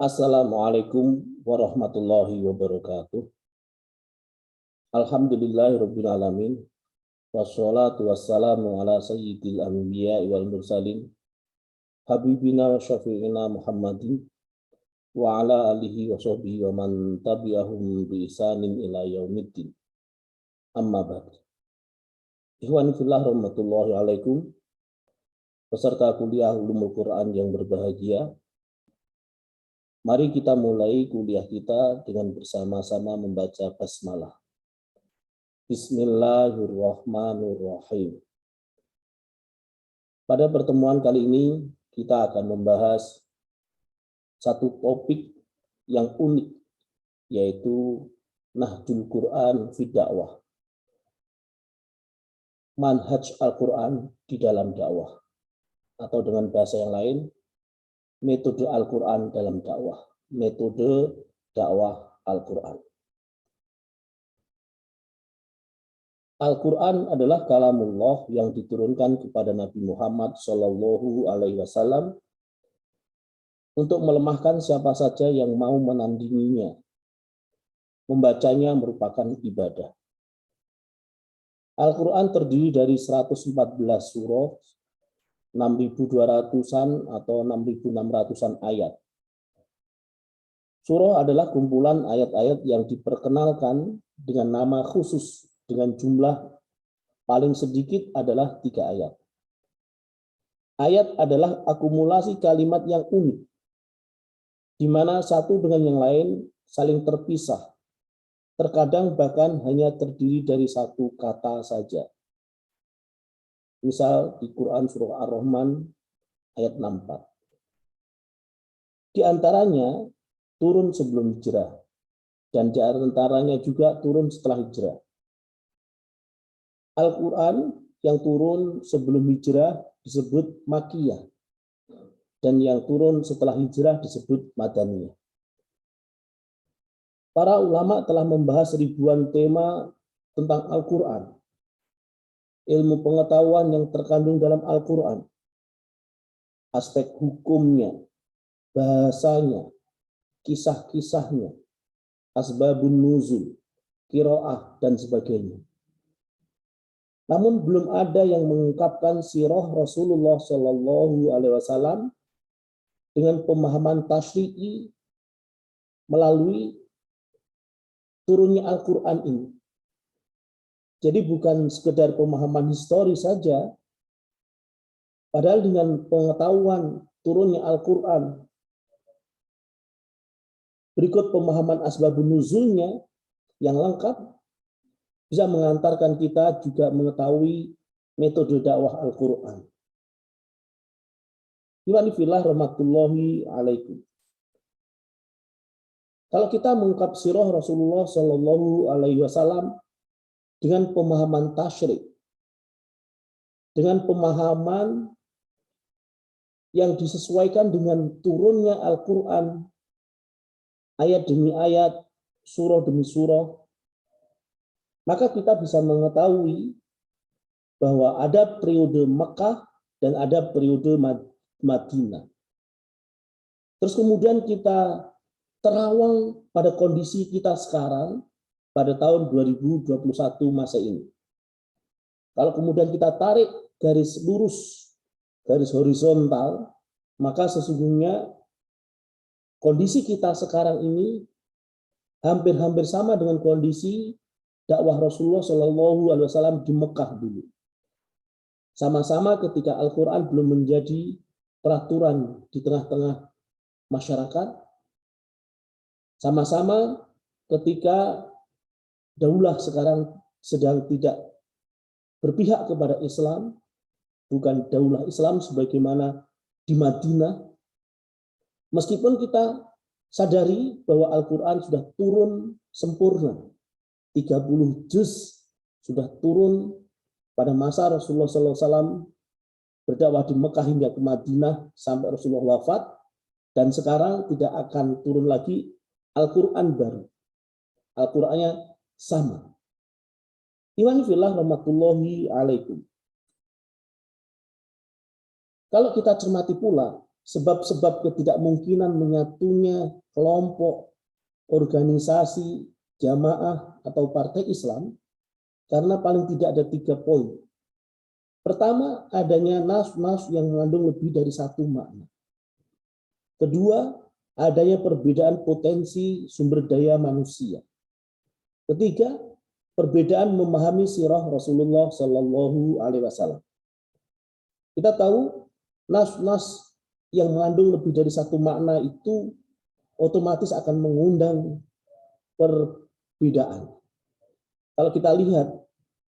Assalamualaikum warahmatullahi wabarakatuh. Alhamdulillahirabbil alamin. Wassalatu wassalamu ala sayyidil anbiya wal mursalin habibina wa syafi'ina Muhammadin wa ala alihi wa sahbihi wa man tabi'ahum bi ihsanin ila yaumiddin. Amma ba'd. Ikhwani fillah rahmatullahi alaikum. Peserta kuliah Ulumul Quran yang berbahagia. Mari kita mulai kuliah kita dengan bersama-sama membaca basmalah. Bismillahirrahmanirrahim. Pada pertemuan kali ini kita akan membahas satu topik yang unik, yaitu Nahjul Quran fi Dakwah. Manhaj Al-Quran di dalam dakwah. Atau dengan bahasa yang lain, metode Al-Quran dalam dakwah. Metode dakwah Al-Quran. Al-Quran adalah kalamullah yang diturunkan kepada Nabi Muhammad SAW untuk melemahkan siapa saja yang mau menandinginya. Membacanya merupakan ibadah. Al-Quran terdiri dari 114 surah, 6.200-an atau 6.600-an ayat. Surah adalah kumpulan ayat-ayat yang diperkenalkan dengan nama khusus dengan jumlah paling sedikit adalah 3 ayat. Ayat adalah akumulasi kalimat yang unik, di mana satu dengan yang lain saling terpisah, terkadang bahkan hanya terdiri dari satu kata saja. Misal di Quran surah Ar-Rahman ayat 64. Di antaranya turun sebelum hijrah, dan di antaranya juga turun setelah hijrah. Al-Quran yang turun sebelum hijrah disebut Makkiyah, dan yang turun setelah hijrah disebut Madaniyah. Para ulama telah membahas ribuan tema tentang Al-Quran, ilmu pengetahuan yang terkandung dalam Al-Quran, aspek hukumnya, bahasanya, kisah-kisahnya, asbabun nuzul, qiraah, dan sebagainya. Namun belum ada yang mengungkapkan sirah Rasulullah SAW dengan pemahaman tasyri'i melalui turunnya Al-Quran ini. Jadi bukan sekedar pemahaman historis saja, padahal dengan pengetahuan turunnya Al-Quran, berikut pemahaman asbabun nuzulnya yang lengkap, bisa mengantarkan kita juga mengetahui metode dakwah Al-Quran. Ikhwani fillah rahmatullahi alaikum. Kalau kita mengungkap sirah Rasulullah SAW dengan pemahaman tasyrik, dengan pemahaman yang disesuaikan dengan turunnya Al-Quran, ayat demi ayat, surah demi surah, maka kita bisa mengetahui bahwa ada periode Mekah dan ada periode Madinah. Terus kemudian kita terawang pada kondisi kita sekarang pada tahun 2021 masa ini. Kalau kemudian kita tarik garis lurus, garis horizontal, maka sesungguhnya kondisi kita sekarang ini hampir-hampir sama dengan kondisi dakwah Rasulullah SAW di Mekah dulu. Sama-sama ketika Al-Quran belum menjadi peraturan di tengah-tengah masyarakat. Sama-sama ketika daulah sekarang sedang tidak berpihak kepada Islam, bukan daulah Islam sebagaimana di Madinah. Meskipun kita sadari bahwa Al-Quran sudah turun sempurna, 30 juz sudah turun pada masa Rasulullah SAW berdakwah di Mekah hingga ke Madinah sampai Rasulullah wafat, dan sekarang tidak akan turun lagi Al-Quran baru. Al-Qurannya sama. Ikhwani fillah rahmatullahi alaikum. Kalau kita cermati pula sebab-sebab ketidakmungkinan menyatunya kelompok, organisasi, jamaah, atau partai Islam, karena paling tidak ada 3 poin. Pertama, adanya nas-nas yang mengandung lebih dari satu makna. Kedua, adanya perbedaan potensi sumber daya manusia. Ketiga, perbedaan memahami sirah Rasulullah Shallallahu Alaihi Wasallam. Kita tahu nas-nas yang mengandung lebih dari satu makna itu otomatis akan mengundang perbedaan. Kalau kita lihat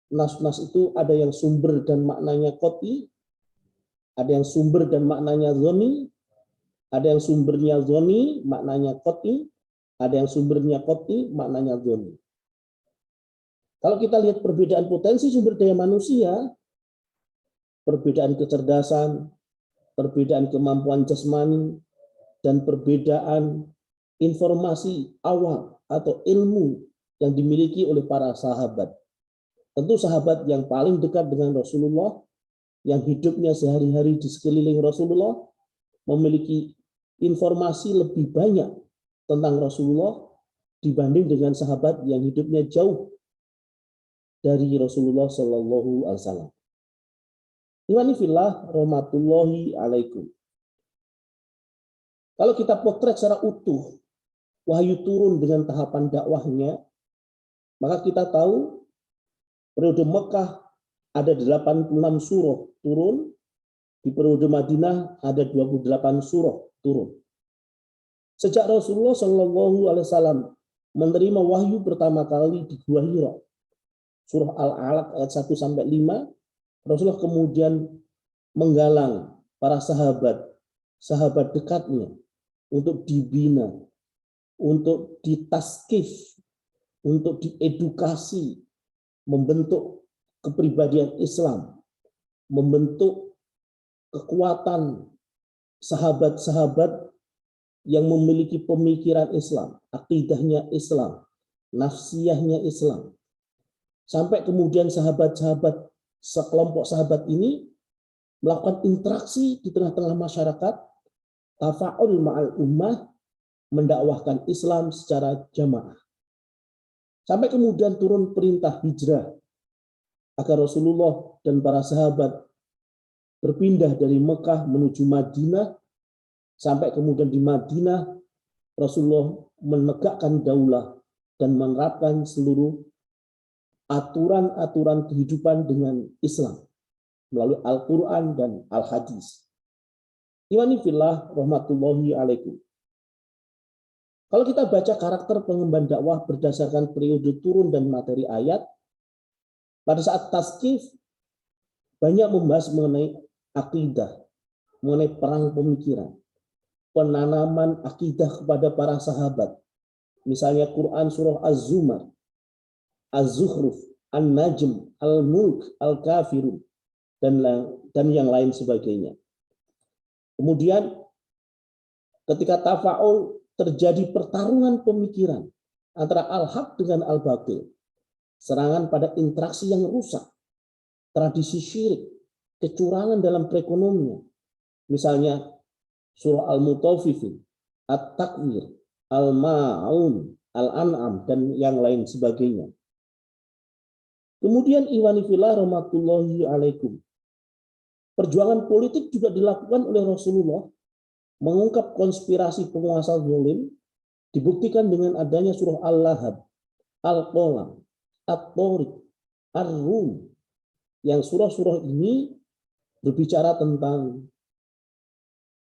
nas-nas itu ada yang sumber dan maknanya qot'i, ada yang sumber dan maknanya zoni, ada yang sumbernya zoni maknanya qot'i, ada yang sumbernya qot'i maknanya zoni. Kalau kita lihat perbedaan potensi sumber daya manusia, perbedaan kecerdasan, perbedaan kemampuan jasmani, dan perbedaan informasi awal atau ilmu yang dimiliki oleh para sahabat. Tentu sahabat yang paling dekat dengan Rasulullah, yang hidupnya sehari-hari di sekeliling Rasulullah, memiliki informasi lebih banyak tentang Rasulullah dibanding dengan sahabat yang hidupnya jauh dari Rasulullah Shallallahu Alaihi Wasallam. Imani fillah rahmatullahi alaikum. Kalau kita potret secara utuh wahyu turun dengan tahapan dakwahnya, maka kita tahu periode Mekah ada 86 surah turun, di periode Madinah ada 28 surah turun. Sejak Rasulullah Shallallahu Alaihi Wasallam menerima wahyu pertama kali di Gua Hira, surah Al-Alaq ayat 1-5, Rasulullah kemudian menggalang para sahabat dekatnya untuk dibina, untuk ditaskif, untuk diedukasi, membentuk kepribadian Islam, membentuk kekuatan sahabat-sahabat yang memiliki pemikiran Islam, akidahnya Islam, nafsiyahnya Islam. Sampai kemudian sahabat-sahabat, sekelompok sahabat ini melakukan interaksi di tengah-tengah masyarakat, tafa'ul ma'al ummah, mendakwahkan Islam secara jamaah. Sampai kemudian turun perintah hijrah agar Rasulullah dan para sahabat berpindah dari Mekah menuju Madinah, sampai kemudian di Madinah Rasulullah menegakkan daulah dan menerapkan seluruh aturan-aturan kehidupan dengan Islam melalui Al-Quran dan Al-Hadis. Imani fillah rahmatullahi alaikum. Kalau kita baca karakter pengemban dakwah berdasarkan periode turun dan materi ayat, pada saat taskif banyak membahas mengenai akidah, mengenai perang pemikiran, penanaman akidah kepada para sahabat. Misalnya Quran surah Az-Zumar, Az-Zukhruf, An-Najm, Al-Mulk, Al-Kafirun, dan yang lain sebagainya. Kemudian ketika tafa'ul terjadi pertarungan pemikiran antara al-haq dengan al-batil, serangan pada interaksi yang rusak, tradisi syirik, kecurangan dalam perekonomian, misalnya surah Al-Mutaffifin, At-Takwir, Al-Ma'un, Al-An'am, dan yang lain sebagainya. Kemudian iwani fillah rahmatullahi alaikum. Perjuangan politik juga dilakukan oleh Rasulullah, mengungkap konspirasi penguasa zalim, dibuktikan dengan adanya surah Al-Lahab, Al-Qalam, At-Tariq, Ar-Rum, yang surah-surah ini berbicara tentang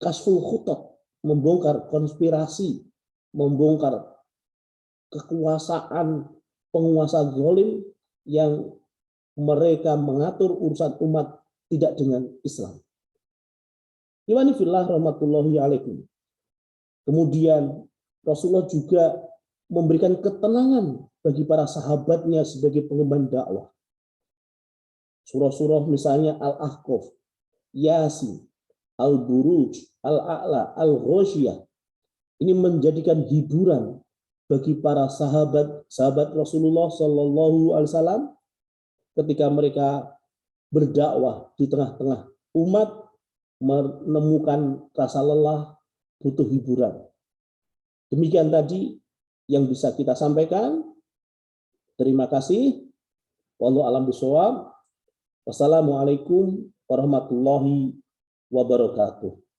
kasful khutat, membongkar konspirasi, membongkar kekuasaan penguasa zalim yang mereka mengatur urusan umat tidak dengan Islam. Imani fillah rahmatullahi alaikum. Kemudian Rasulullah juga memberikan ketenangan bagi para sahabatnya sebagai pengemban dakwah. Surah-surah misalnya Al-Ahqaf, Yasin, Al-Buruj, Al-A'la, Al-Ghasyiyah, ini menjadikan hiburan bagi para sahabat Rasulullah Shallallahu Alaihi Wasallam ketika mereka berdakwah di tengah-tengah umat menemukan rasa lelah, butuh hiburan. Demikian tadi yang bisa kita sampaikan. Terima kasih. Wallahu a'lam bishawab. Wassalamualaikum warahmatullahi wabarakatuh.